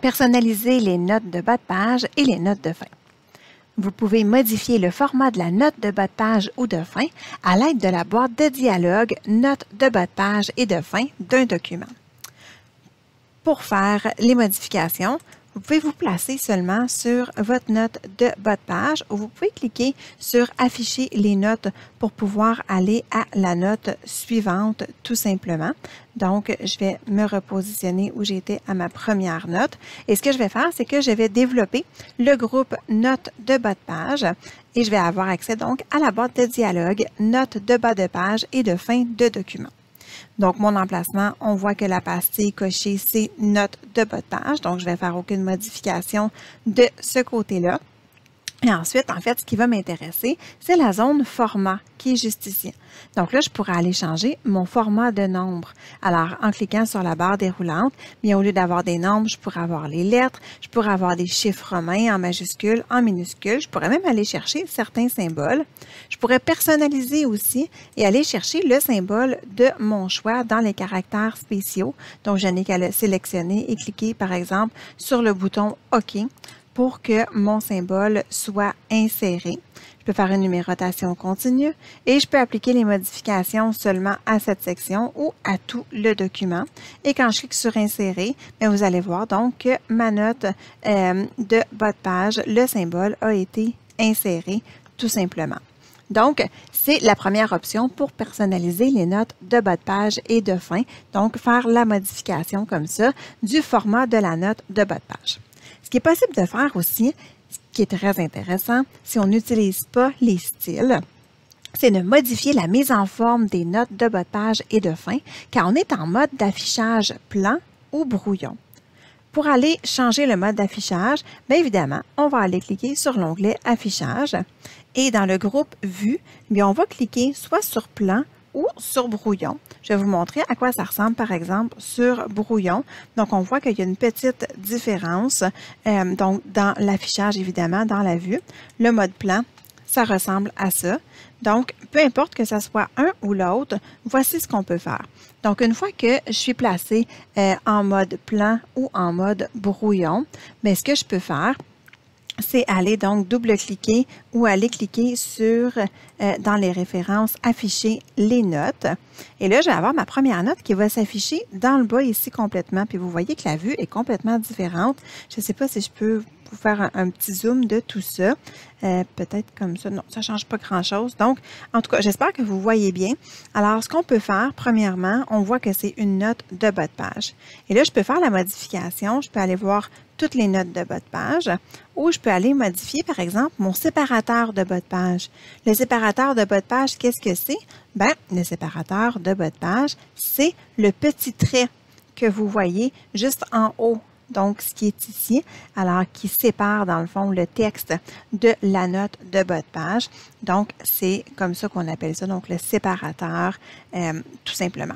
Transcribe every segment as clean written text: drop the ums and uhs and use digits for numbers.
Personnalisez les notes de bas de page et les notes de fin. Vous pouvez modifier le format de la note de bas de page ou de fin à l'aide de la boîte de dialogue Notes de bas de page et de fin d'un document. Pour faire les modifications, vous pouvez vous placer seulement sur votre note de bas de page ou vous pouvez cliquer sur Afficher les notes pour pouvoir aller à la note suivante tout simplement. Donc, je vais me repositionner où j'étais à ma première note. Et ce que je vais faire, c'est que je vais développer le groupe Notes de bas de page et je vais avoir accès donc à la boîte de dialogue Notes de bas de page et de fin de document. Donc, mon emplacement, on voit que la pastille cochée, c'est notes de bas de page. Donc, je ne vais faire aucune modification de ce côté-là. Et ensuite, en fait, ce qui va m'intéresser, c'est la zone format qui est juste ici. Donc là, je pourrais aller changer mon format de nombre. Alors, en cliquant sur la barre déroulante, bien au lieu d'avoir des nombres, je pourrais avoir les lettres, je pourrais avoir des chiffres romains en majuscules, en minuscules. Je pourrais même aller chercher certains symboles. Je pourrais personnaliser aussi et aller chercher le symbole de mon choix dans les caractères spéciaux. Donc, je n'ai qu'à le sélectionner et cliquer, par exemple, sur le bouton OK pour que mon symbole soit inséré. Je peux faire une numérotation continue et je peux appliquer les modifications seulement à cette section ou à tout le document. Et quand je clique sur Insérer, bien, vous allez voir donc que ma note de bas de page, le symbole a été inséré tout simplement. Donc, c'est la première option pour personnaliser les notes de bas de page et de fin. Donc, faire la modification comme ça du format de la note de bas de page. Ce qui est possible de faire aussi, ce qui est très intéressant, si on n'utilise pas les styles, c'est de modifier la mise en forme des notes de bas de page et de fin quand on est en mode d'affichage plan ou brouillon. Pour aller changer le mode d'affichage, bien évidemment, on va aller cliquer sur l'onglet Affichage et dans le groupe Vue, bien on va cliquer soit sur Plan ou sur brouillon. Je vais vous montrer à quoi ça ressemble, par exemple, sur brouillon. Donc, on voit qu'il y a une petite différence donc dans l'affichage, évidemment, dans la vue. Le mode plan, ça ressemble à ça. Donc, peu importe que ce soit un ou l'autre, voici ce qu'on peut faire. Donc, une fois que je suis placée en mode plan ou en mode brouillon, bien, ce que je peux faire, c'est aller donc double-cliquer ou aller cliquer sur, dans les références, afficher les notes. Et là, je vais avoir ma première note qui va s'afficher dans le bas ici complètement. Puis vous voyez que la vue est complètement différente. Je ne sais pas si je peux vous faire un petit zoom de tout ça. Peut-être comme ça. Non, ça ne change pas grand-chose. Donc, en tout cas, j'espère que vous voyez bien. Alors, ce qu'on peut faire, premièrement, on voit que c'est une note de bas de page. Et là, je peux faire la modification. Je peux aller voir toutes les notes de bas de page ou je peux aller modifier, par exemple, mon séparateur de bas de page. Le séparateur de bas de page, qu'est-ce que c'est? Bien, le séparateur de bas de page, c'est le petit trait que vous voyez juste en haut. Donc, ce qui est ici, alors qui sépare dans le fond le texte de la note de bas de page. Donc, c'est comme ça qu'on appelle ça, donc le séparateur, tout simplement.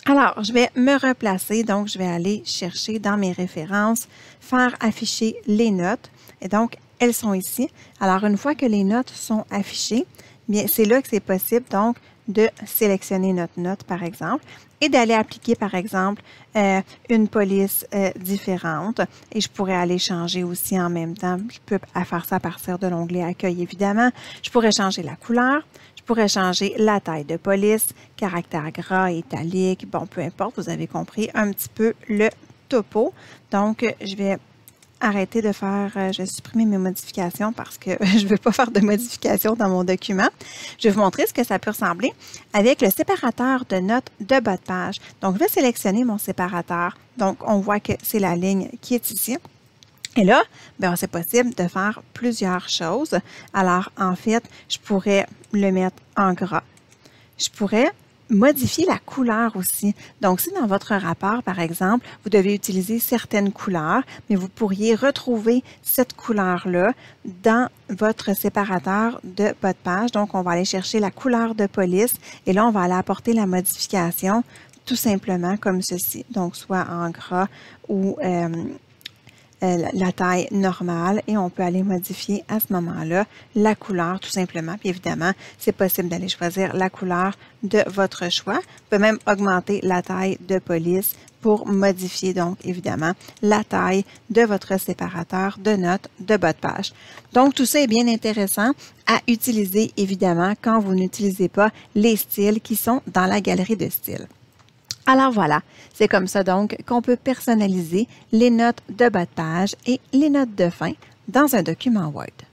Alors, je vais me replacer, donc je vais aller chercher dans mes références, faire afficher les notes. Et donc, elles sont ici. Alors, une fois que les notes sont affichées, bien, c'est là que c'est possible, donc, de sélectionner notre note, par exemple, et d'aller appliquer, par exemple, une police différente. Et je pourrais aller changer aussi en même temps. Je peux faire ça à partir de l'onglet Accueil, évidemment. Je pourrais changer la couleur. Je pourrais changer la taille de police, caractère gras, italique, bon, peu importe, vous avez compris un petit peu le topo. Donc, je vais arrêter de faire, je vais supprimer mes modifications parce que je ne veux pas faire de modifications dans mon document. Je vais vous montrer ce que ça peut ressembler avec le séparateur de notes de bas de page. Donc, je vais sélectionner mon séparateur. Donc, on voit que c'est la ligne qui est ici. Et là, bien, c'est possible de faire plusieurs choses. Alors, en fait, je pourrais le mettre en gras. Je pourrais modifier la couleur aussi. Donc, si dans votre rapport, par exemple, vous devez utiliser certaines couleurs, mais vous pourriez retrouver cette couleur-là dans votre séparateur de bas de page. Donc, on va aller chercher la couleur de police et là, on va aller apporter la modification tout simplement comme ceci. Donc, soit en gras ou la taille normale et on peut aller modifier à ce moment-là la couleur tout simplement. Puis évidemment, c'est possible d'aller choisir la couleur de votre choix. Vous pouvez même augmenter la taille de police pour modifier donc évidemment la taille de votre séparateur de notes de bas de page. Donc tout ça est bien intéressant à utiliser évidemment quand vous n'utilisez pas les styles qui sont dans la galerie de styles. Alors voilà, c'est comme ça donc qu'on peut personnaliser les notes de bas de page et les notes de fin dans un document Word.